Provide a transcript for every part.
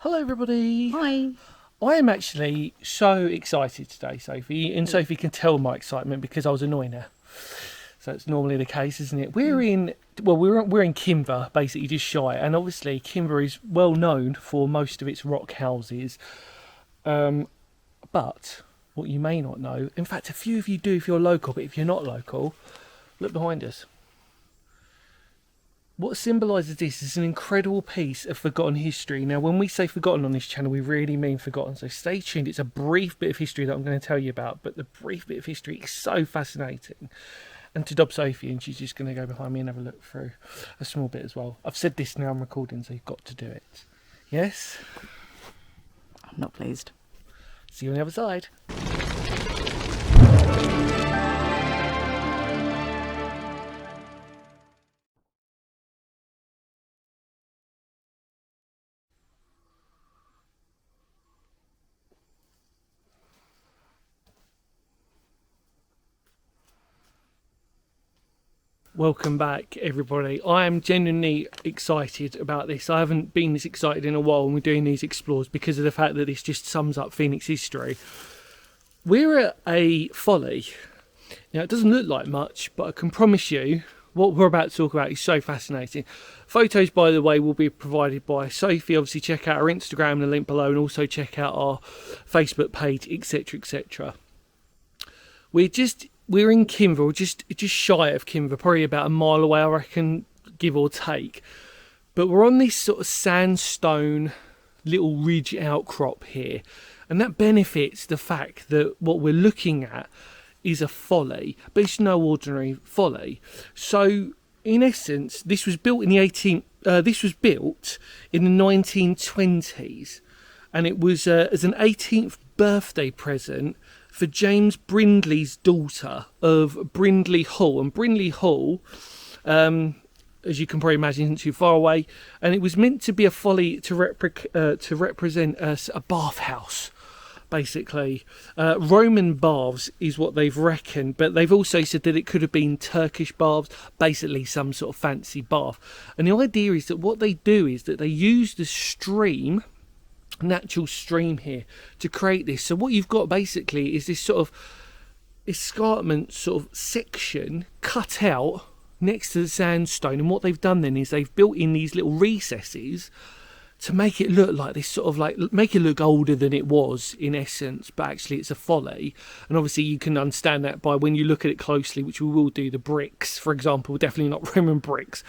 Hello everybody. Hi. I am actually so excited today, Sophie, and Sophie can tell my excitement because I was annoying her. So it's normally the case, isn't it? We're in Kimber, basically just shy, and obviously Kimber is well known for most of its rock houses. But what you may not know, in fact a few of you do if you're local, but if you're not local, look behind us. What symbolises this is an incredible piece of forgotten history. Now, when we say forgotten on this channel, we really mean forgotten. So stay tuned. It's a brief bit of history that I'm going to tell you about, but the brief bit of history is so fascinating. And to Dob Sophie, and she's just going to go behind me and have a look through a small bit as well. I've said this now I'm recording, so you've got to do it. Yes? I'm not pleased. See you on the other side. Welcome back, everybody. I am genuinely excited about this. I haven't been this excited in a while when we're doing these explores because of the fact that this just sums up Phoenix history. We're at a Folly. Now, it doesn't look like much, but I can promise you what we're about to talk about is so fascinating. Photos, by the way, will be provided by Sophie. Obviously, check out our Instagram, the link below, and also check out our Facebook page, etc., etc. We're in Kimber, just shy of Kimber, probably about a mile away, I reckon, give or take. But we're on this sort of sandstone little ridge outcrop here. And that benefits the fact that what we're looking at is a folly, but it's no ordinary folly. So, in essence, this was built in the 1920s, and it was as an 18th birthday present for James Brindley's daughter of Brindley Hall. And Brindley Hall, as you can probably imagine, isn't too far away. And it was meant to be a folly to represent a bathhouse, basically. Roman baths is what they've reckoned, but they've also said that it could have been Turkish baths, basically some sort of fancy bath. And the idea is that what they do is that they use the natural stream here to create this. So what you've got basically is this sort of escarpment sort of section cut out next to the sandstone, and what they've done then is they've built in these little recesses to make it look like this sort of like, make it look older than it was in essence, but actually it's a folly. And obviously you can understand that by when you look at it closely, which we will do. The bricks, for example, definitely not Roman bricks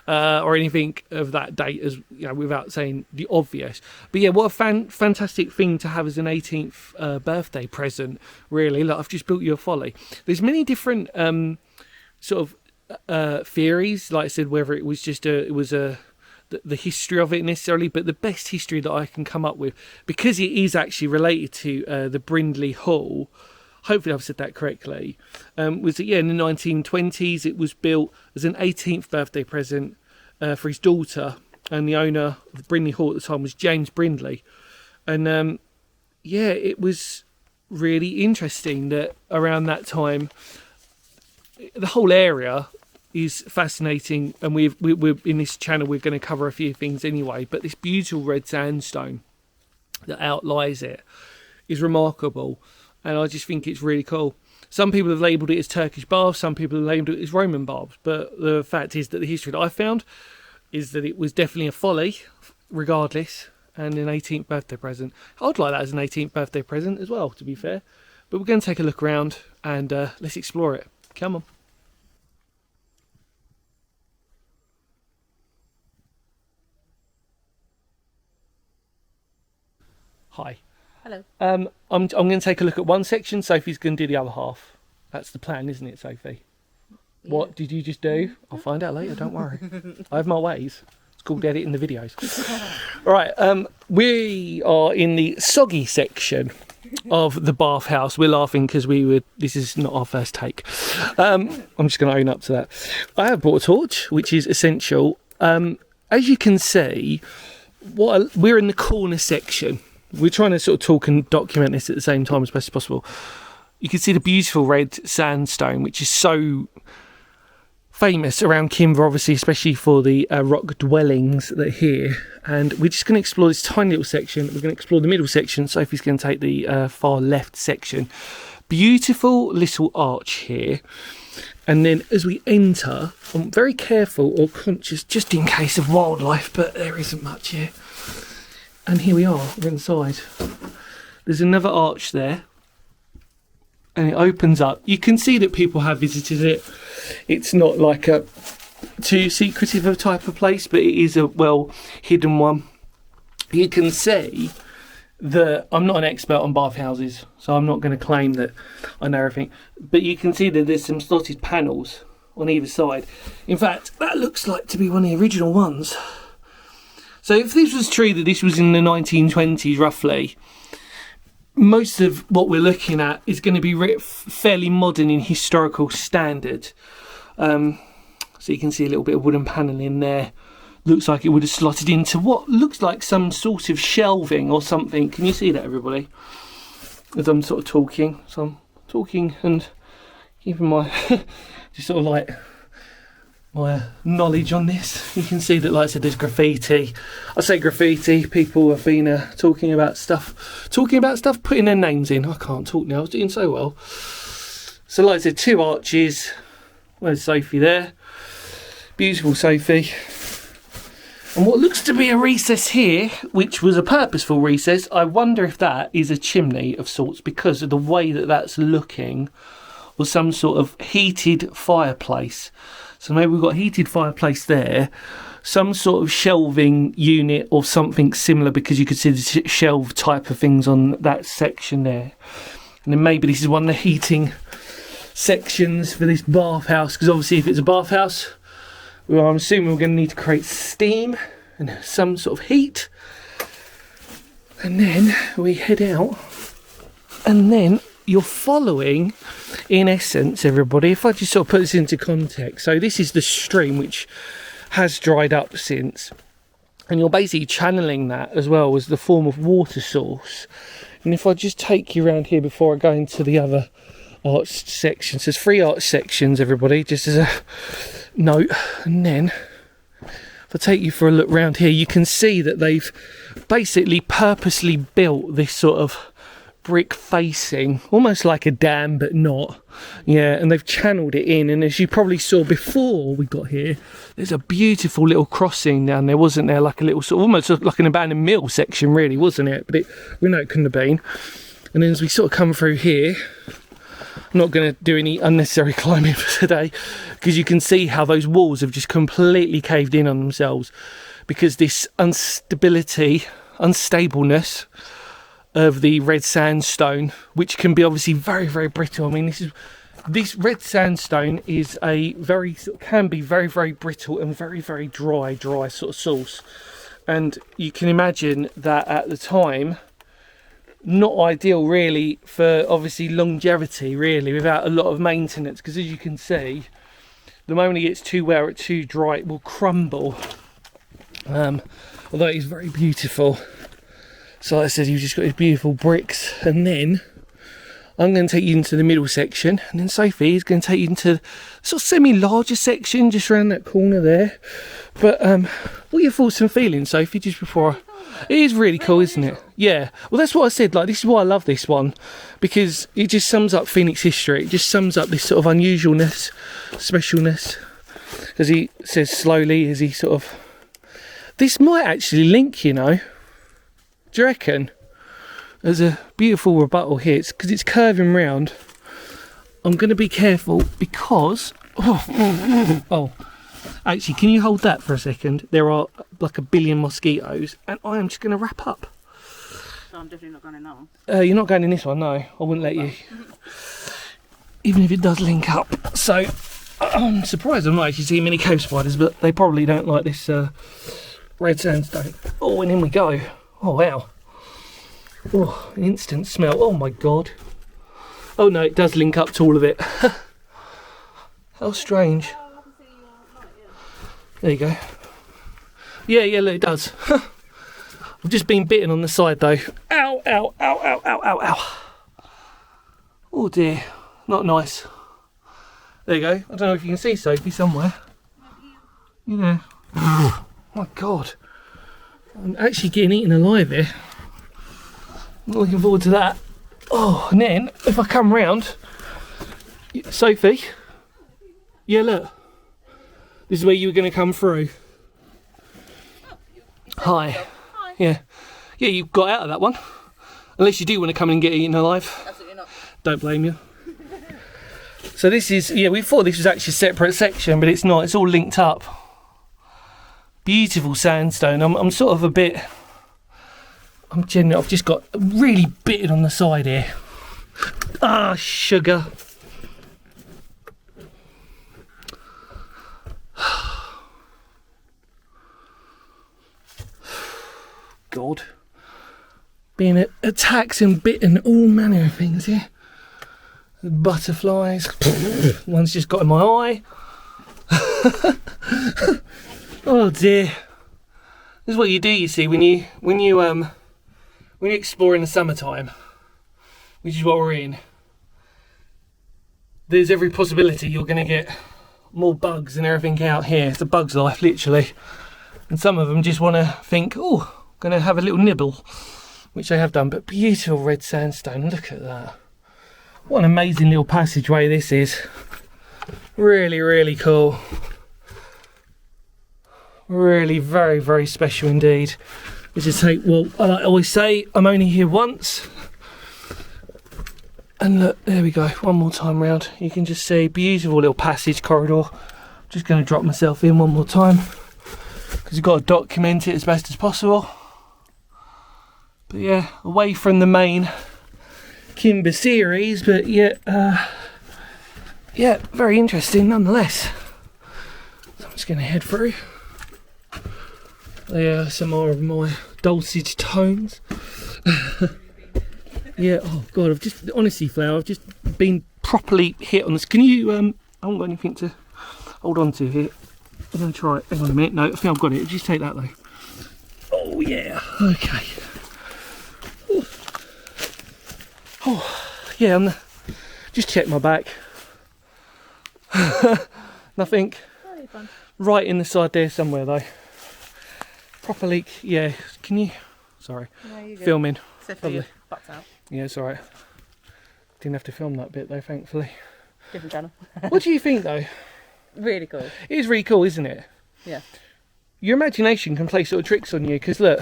or anything of that date, as you know, without saying the obvious. But yeah, what a fantastic thing to have as an 18th birthday present, really. Like, I've just built you a folly. There's many different sort of theories, like I said, whether it was just the history of it necessarily, but the best history that I can come up with, because it is actually related to the Brindley Hall, hopefully I've said that correctly, was that, yeah, in the 1920s it was built as an 18th birthday present for his daughter, and the owner of Brindley Hall at the time was James Brindley. And yeah, it was really interesting that around that time the whole area is fascinating, and we're in this channel we're going to cover a few things anyway, but this beautiful red sandstone that outlies it is remarkable, and I just think it's really cool. Some people have labelled it as Turkish baths, some people have labelled it as Roman baths, but the fact is that the history that I found is that it was definitely a folly regardless, and an 18th birthday present. I'd like that as an 18th birthday present as well, to be fair. But we're going to take a look around and let's explore it. Come on. Hi. Hello. I'm going to take a look at one section. Sophie's going to do the other half. That's the plan, isn't it, Sophie? Yeah. What did you just do? I'll find out later. Don't worry. I have my ways. It's called editing the videos. All right. We are in the soggy section of the bathhouse. We're laughing because this is not our first take. I'm just going to own up to that. I have brought a torch, which is essential. As you can see, we're in the corner section. We're trying to sort of talk and document this at the same time as best as possible. You can see the beautiful red sandstone, which is so famous around Kimber, obviously, especially for the rock dwellings that are here. And we're just going to explore this tiny little section. We're going to explore the middle section. Sophie's going to take the far left section. Beautiful little arch here. And then as we enter, I'm very careful or conscious just in case of wildlife, but there isn't much here. And here we are, we're inside. There's another arch there. And it opens up. You can see that people have visited it. It's not like a too secretive of type of place, but it is a well hidden one. You can see that I'm not an expert on bathhouses, so I'm not going to claim that I know everything. But you can see that there's some slotted panels on either side. In fact, that looks like to be one of the original ones. So if this was true that this was in the 1920s roughly, most of what we're looking at is going to be fairly modern in historical standard. So you can see a little bit of wooden panelling there. Looks like it would have slotted into what looks like some sort of shelving or something. Can you see that, everybody? As I'm sort of talking. So I'm talking and keeping my just sort of like my knowledge on this. You can see that, like I said, there's graffiti. I say graffiti, people have been talking about stuff, putting their names in. I can't talk now, I was doing so well. So like I said, 2 arches. Where's Sophie there? Beautiful Sophie. And what looks to be a recess here, which was a purposeful recess, I wonder if that is a chimney of sorts because of the way that that's looking, or some sort of heated fireplace. So maybe we've got a heated fireplace there, some sort of shelving unit or something similar, because you could see the shelf type of things on that section there. And then maybe this is one of the heating sections for this bathhouse, because obviously if it's a bathhouse, well, I'm assuming we're going to need to create steam and some sort of heat. And then we head out, and then you're following, in essence, everybody, if I just sort of put this into context. So this is the stream which has dried up since, and you're basically channeling that as well as the form of water source. And if I just take you around here before I go into the other arched sections, there's 3 arched sections, everybody, just as a note. And then if I take you for a look round here, you can see that they've basically purposely built this sort of brick facing, almost like a dam but not, yeah, and they've channeled it in. And as you probably saw before we got here, there's a beautiful little crossing down there, wasn't there? Like a little sort of almost like an abandoned mill section, really, wasn't it? But we know it couldn't have been. And then as we sort of come through here, I'm not going to do any unnecessary climbing for today, because you can see how those walls have just completely caved in on themselves, because this unstableness of the red sandstone, which can be obviously very, very brittle. I mean, this red sandstone is can be very, very brittle and very, very dry sort of source. And you can imagine that at the time, not ideal really for obviously longevity, really, without a lot of maintenance, because as you can see, the moment it gets too wet or too dry, it will crumble. Although it is very beautiful. So like I said, you've just got these beautiful bricks, and then I'm going to take you into the middle section, and then Sophie is going to take you into sort of semi-larger section just around that corner there. But what are your thoughts and feelings, Sophie, just before it is really cool, isn't it? Yeah, well, that's what I said, like, this is why I love this one, because it just sums up Phoenix history. It just sums up this sort of unusualness, specialness, as he says slowly, as he sort of, this might actually link, you know. Do you reckon? There's a beautiful rebuttal here. It's because it's curving round. I'm going to be careful because... Oh, actually, can you hold that for a second? There are like a billion mosquitoes, and I am just going to wrap up. So I'm definitely not going in that one? You're not going in this one, no. I wouldn't let you. Even if it does link up. So, I'm surprised I'm not actually seeing many cave spiders, but they probably don't like this red sandstone. Oh, and in we go. Oh, wow. Oh, an instant smell. Oh, my God. Oh, no, it does link up to all of it. How strange. There you go. Yeah, look, it does. I've just been bitten on the side, though. Ow, ow, ow, ow, ow, ow, ow. Oh, dear. Not nice. There you go. I don't know if you can see Sophie somewhere. You know. My God. I'm actually getting eaten alive here. I'm looking forward to that. Oh, and then if I come round, Sophie. Yeah, look. This is where you were going to come through. Hi. Yeah. Yeah, you got out of that one. Unless you do want to come and get eaten alive. Absolutely not. Don't blame you. So this is, yeah, we thought this was actually a separate section, but it's not. It's all linked up. Beautiful sandstone. I'm sort of a bit... I've just got really bitted on the side here. Ah, sugar. God. Being attacked and bitten, all manner of things here. Butterflies. One's just got in my eye. Oh dear. This is what you do, you see, when you explore in the summertime, which is what we're in. There's every possibility you're going to get more bugs and everything out here. It's a bug's life, literally. And some of them just want to think, oh, I'm going to have a little nibble, which they have done. But beautiful red sandstone, look at that. What an amazing little passageway this is. Really, really cool. Really very, very special indeed. Which is take, well, I always say, I'm only here once. And look, there we go, one more time round. You can just see beautiful little passage corridor. Just going to drop myself in one more time, because you've got to document it as best as possible. But yeah, away from the main Kimber series, but yeah, very interesting nonetheless. So I'm just going to head through. Yeah, some more of my dulcet tones. Yeah, oh God, I've just, honestly, Flower, I've just been properly hit on this. Can you, I haven't got anything to hold on to here. I'm going to try it. Hang on a minute. No, I think I've got it. Just take that though. Oh yeah, okay. Oh, yeah, just check my back. Nothing. Right in the side there somewhere though. Proper leak, yeah. Can you? Sorry. No, filming. Probably. Out. Yeah, it's alright. Didn't have to film that bit though, thankfully. Different channel. What do you think though? Really cool. It is really cool, isn't it? Yeah. Your imagination can play sort of tricks on you, because look,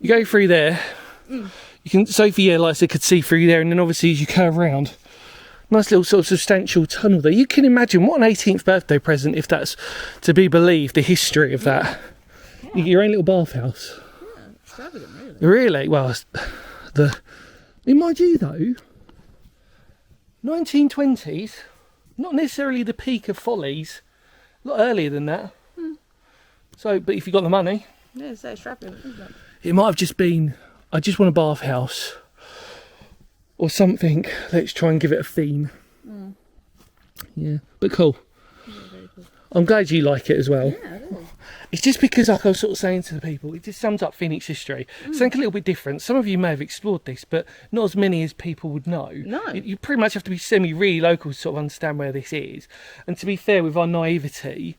you go through there. You can, Sophie, yeah, like I said, could see through there, and then obviously as you curve around, nice little sort of substantial tunnel there. You can imagine what an 18th birthday present, if that's to be believed, the history of that. Yeah. Your own little bathhouse. Yeah, extravagant, really. Really? Well, mind you though, 1920s, not necessarily the peak of Follies, a lot earlier than that. So, but if you got the money, yeah, it's so extravagant, isn't it? It might have just been, I just want a bathhouse or something. Let's try and give it a theme. Yeah, but cool. Yeah, very cool. I'm glad you like it as well. Yeah, I do. It's just because, like I was sort of saying to the people, it just sums up Phoenix history. Something a little bit different. Some of you may have explored this, but not as many as people would know. No. You pretty much have to be really local to sort of understand where this is. And to be fair, with our naivety,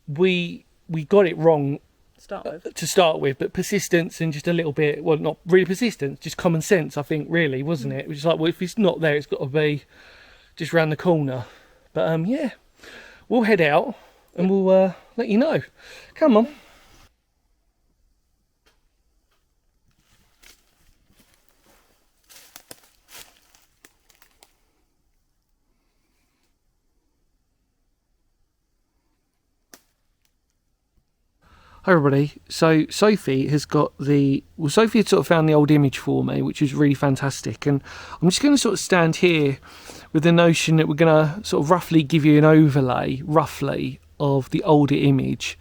we got it wrong to start with, but persistence and just a little bit, well, not really persistence, just common sense, I think, really, wasn't it? Which is like, well, if it's not there, it's got to be just round the corner. But yeah, we'll head out and we'll let you know. Come on. Hi everybody, so Sophie has got Sophie had sort of found the old image for me, which was really fantastic, and I'm just going to sort of stand here with the notion that we're going to sort of roughly give you an overlay, of the older image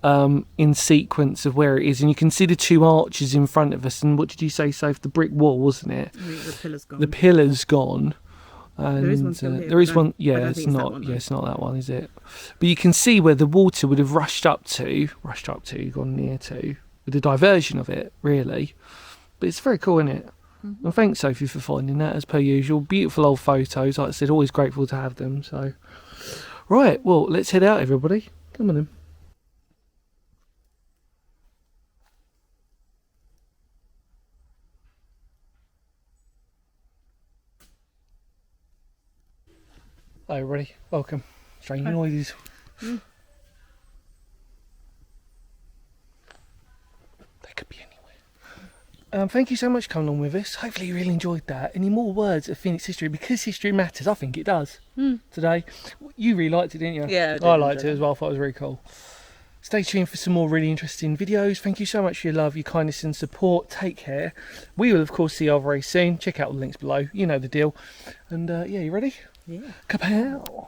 in sequence of where it is, and you can see the two arches in front of us, and what did you say, Soph? The brick wall, wasn't it? The pillar's gone. The pillar's gone. And there is one still here. There is one. Yeah, it's not. Yeah, it's not that one, is it? But you can see where the water would have rushed up to, gone near to, with the diversion of it, really. But it's very cool, isn't it? And thanks, Sophie, for finding that, as per usual. Beautiful old photos. Like I said, always grateful to have them. So, right, well, let's head out, everybody. Come on then. Hi, everybody. Welcome. Strange noises. They could be anywhere. Thank you so much for coming along with us. Hopefully you really enjoyed that. Any more words of Phoenix history? Because history matters, I think it does. Today. You really liked it, didn't you? Yeah, I liked it as well. I thought it was really cool. Stay tuned for some more really interesting videos. Thank you so much for your love, your kindness and support. Take care. We will, of course, see you all very soon. Check out the links below. You know the deal. And, yeah, you ready? Yeah. Kapow!